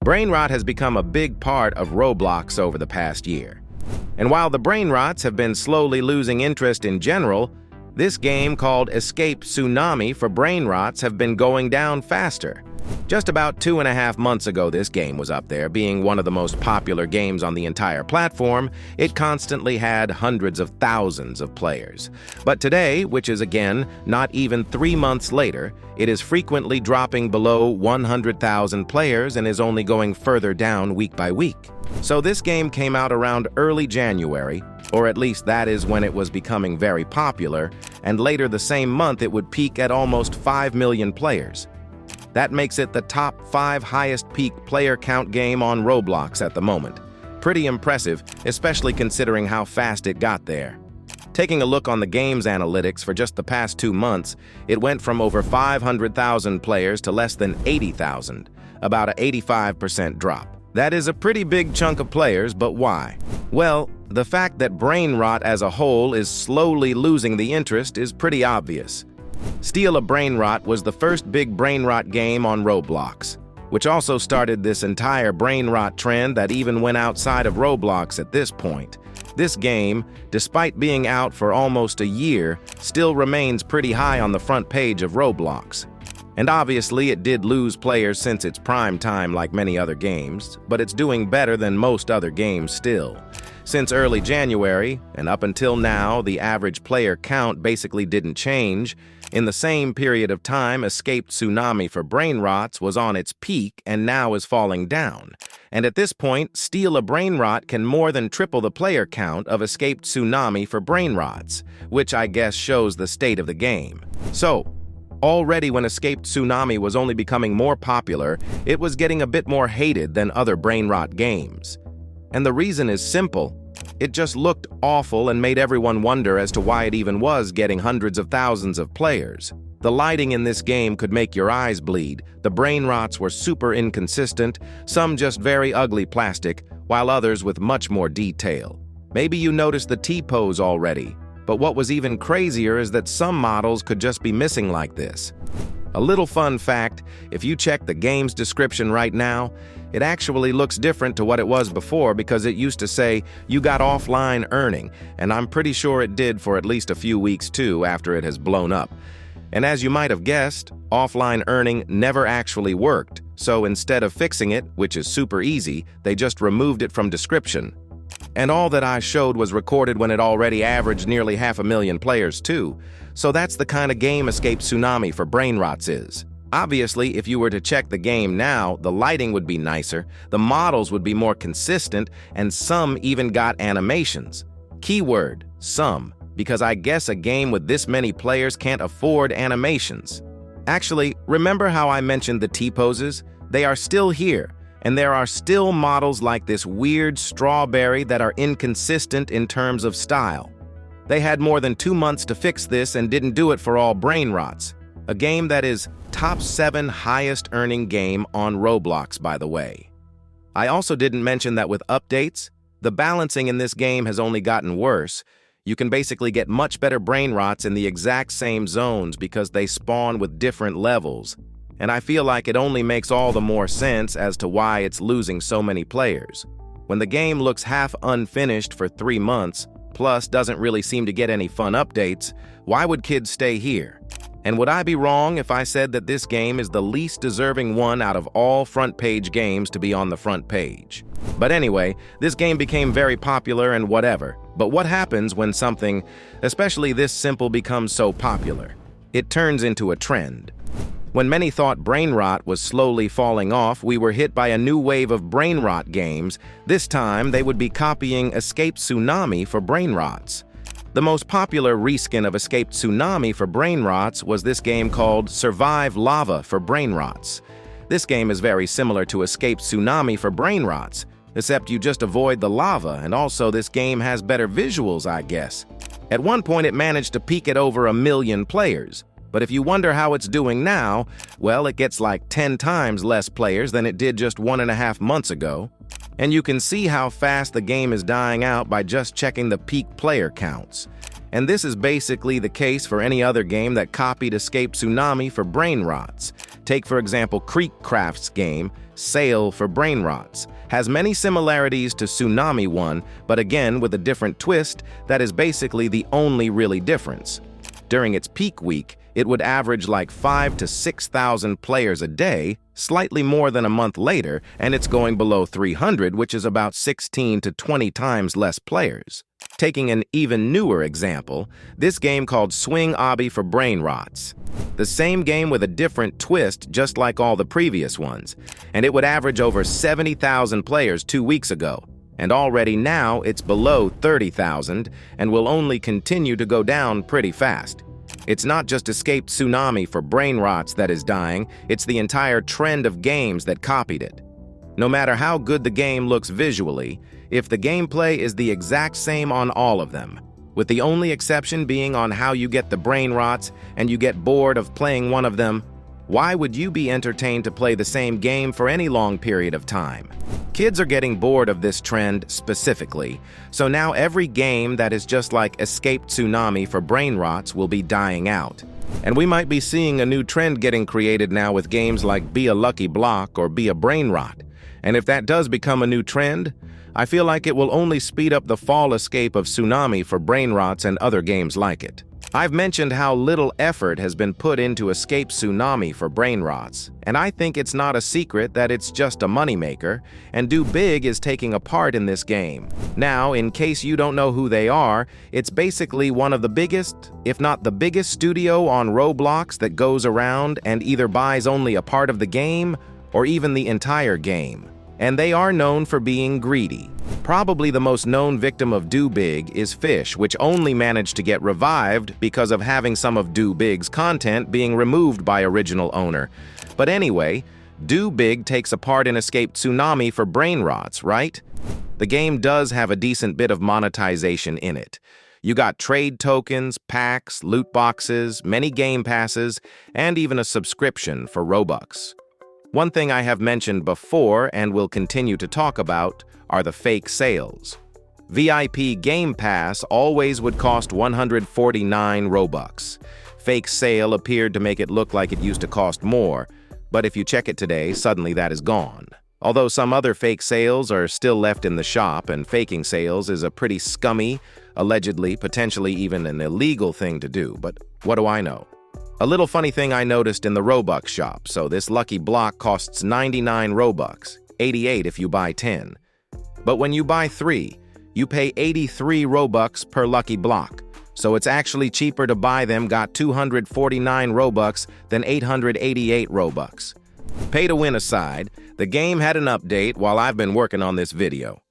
Brainrot has become a big part of Roblox over the past year. And while the Brainrots have been slowly losing interest in general, this game called Escape Tsunami for Brainrots have been going down faster. Just about 2.5 months ago, this game was up there, being one of the most popular games on the entire platform. It constantly had hundreds of thousands of players. But today, which is again, not even 3 months later, it is frequently dropping below 100,000 players and is only going further down week by week. So this game came out around early January, or at least that is when it was becoming very popular, and later the same month it would peak at almost 5 million players. That makes it the top 5 highest peak player count game on Roblox at the moment. Pretty impressive, especially considering how fast it got there. Taking a look on the game's analytics for just the past 2 months, it went from over 500,000 players to less than 80,000, about an 85% drop. That is a pretty big chunk of players, but why? Well, the fact that Brainrot as a whole is slowly losing the interest is pretty obvious. Steal a Brainrot was the first big Brainrot game on Roblox, which also started this entire Brainrot trend that even went outside of Roblox at this point. This game, despite being out for almost a year, still remains pretty high on the front page of Roblox. And obviously it did lose players since its prime time like many other games, but it's doing better than most other games still. Since early January, and up until now, the average player count basically didn't change. In the same period of time, Escape Tsunami for Brainrots was on its peak and now is falling down. And at this point, Steal a Brainrot can more than triple the player count of Escape Tsunami for Brainrots, which I guess shows the state of the game. So, already when Escape Tsunami was only becoming more popular, it was getting a bit more hated than other Brainrot games. And the reason is simple. It just looked awful and made everyone wonder as to why it even was getting hundreds of thousands of players. The lighting in this game could make your eyes bleed. The Brainrots were super inconsistent, some just very ugly plastic, while others with much more detail. Maybe you noticed the T-pose already, but what was even crazier is that some models could just be missing like this. A little fun fact, if you check the game's description right now, it actually looks different to what it was before because it used to say, "You got offline earning," and I'm pretty sure it did for at least a few weeks too after it has blown up. And as you might have guessed, offline earning never actually worked, so instead of fixing it, which is super easy, they just removed it from description. And all that I showed was recorded when it already averaged nearly 500,000 players too, so that's the kind of game Escape Tsunami for Brainrots is. Obviously, if you were to check the game now, the lighting would be nicer, the models would be more consistent, and some even got animations. Keyword, some, because I guess a game with this many players can't afford animations. Actually, remember how I mentioned the T-poses? They are still here, and there are still models like this weird strawberry that are inconsistent in terms of style. They had more than 2 months to fix this and didn't do it for all Brainrots. A game that is top 7 highest earning game on Roblox, by the way. I also didn't mention that with updates, the balancing in this game has only gotten worse. You can basically get much better Brainrots in the exact same zones because they spawn with different levels. And I feel like it only makes all the more sense as to why it's losing so many players. When the game looks half unfinished for 3 months, plus doesn't really seem to get any fun updates, why would kids stay here? And would I be wrong if I said that this game is the least deserving one out of all front-page games to be on the front page? But anyway, this game became very popular and whatever. But what happens when something, especially this simple, becomes so popular? It turns into a trend. When many thought Brainrot was slowly falling off, we were hit by a new wave of Brainrot games. This time, they would be copying Escape Tsunami for Brainrots. The most popular reskin of Escape Tsunami for Brainrots was this game called Survive Lava for Brainrots. This game is very similar to Escape Tsunami for Brainrots, except you just avoid the lava, and also this game has better visuals, I guess. At one point it managed to peak at over 1 million players, but if you wonder how it's doing now, well, it gets like 10 times less players than it did just 1.5 months ago. And you can see how fast the game is dying out by just checking the peak player counts. And this is basically the case for any other game that copied Escape Tsunami for Brainrots. Take, for example, Creekcraft's game, Sail for Brainrots, has many similarities to Tsunami 1, but again with a different twist that is basically the only really difference. During its peak week, it would average like 5,000 to 6,000 players a day, slightly more than a month later, and it's going below 300, which is about 16 to 20 times less players. Taking an even newer example, this game called Swing Obby for Brainrots. The same game with a different twist, just like all the previous ones, and it would average over 70,000 players 2 weeks ago. And already now it's below 30,000 and will only continue to go down pretty fast. It's not just Escape Tsunami for Brainrots that is dying, it's the entire trend of games that copied it. No matter how good the game looks visually, if the gameplay is the exact same on all of them, with the only exception being on how you get the Brainrots and you get bored of playing one of them, why would you be entertained to play the same game for any long period of time? Kids are getting bored of this trend specifically, so now every game that is just like Escape Tsunami for Brainrots will be dying out. And we might be seeing a new trend getting created now with games like Be a Lucky Block or Be a Brainrot. And if that does become a new trend, I feel like it will only speed up the fall escape of Tsunami for Brainrots and other games like it. I've mentioned how little effort has been put into Escape Tsunami for Brainrots, and I think it's not a secret that it's just a moneymaker, and Do Big is taking a part in this game. Now, in case you don't know who they are, it's basically one of the biggest, if not the biggest studio on Roblox that goes around and either buys only a part of the game or even the entire game. And they are known for being greedy. Probably the most known victim of Do Big is Fish, which only managed to get revived because of having some of Do Big's content being removed by original owner. But anyway, Do Big takes a part in Escape Tsunami for Brainrots, right? The game does have a decent bit of monetization in it. You got trade tokens, packs, loot boxes, many game passes, and even a subscription for Robux. One thing I have mentioned before and will continue to talk about are the fake sales. VIP Game Pass always would cost 149 Robux. Fake sale appeared to make it look like it used to cost more, but if you check it today, suddenly that is gone. Although some other fake sales are still left in the shop, and faking sales is a pretty scummy, allegedly, potentially even an illegal thing to do, but what do I know? A little funny thing I noticed in the Robux shop, so this lucky block costs 99 Robux, 88 if you buy 10. But when you buy 3, you pay 83 Robux per lucky block, so it's actually cheaper to buy them got 249 Robux than 888 Robux. Pay to win aside, the game had an update while I've been working on this video.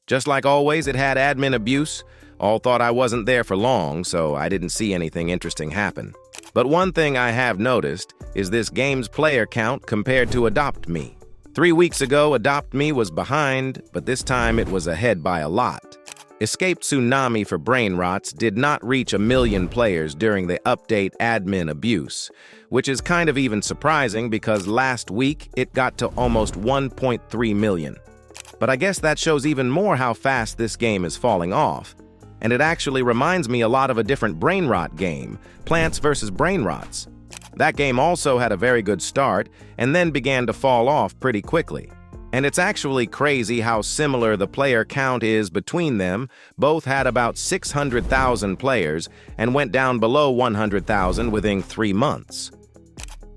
Just like always, it had admin abuse. All thought I wasn't there for long, so I didn't see anything interesting happen. But one thing I have noticed is this game's player count compared to Adopt Me. 3 weeks ago, Adopt Me was behind, but this time it was ahead by a lot. Escape Tsunami for Brainrots did not reach 1 million players during the update admin abuse, which is kind of even surprising because last week it got to almost 1.3 million. But I guess that shows even more how fast this game is falling off. And it actually reminds me a lot of a different Brainrot game, Plants vs. Brainrots. That game also had a very good start and then began to fall off pretty quickly. And it's actually crazy how similar the player count is between them. Both had about 600,000 players and went down below 100,000 within 3 months.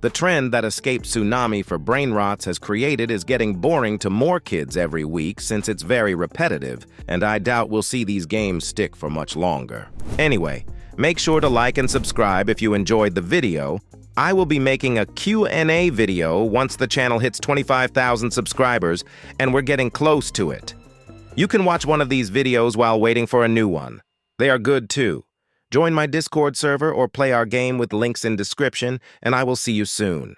The trend that Escape Tsunami for Brainrots has created is getting boring to more kids every week since it's very repetitive, and I doubt we'll see these games stick for much longer. Anyway, make sure to like and subscribe if you enjoyed the video. I will be making a Q&A video once the channel hits 25,000 subscribers, and we're getting close to it. You can watch one of these videos while waiting for a new one. They are good too. Join my Discord server or play our game with links in description, and I will see you soon.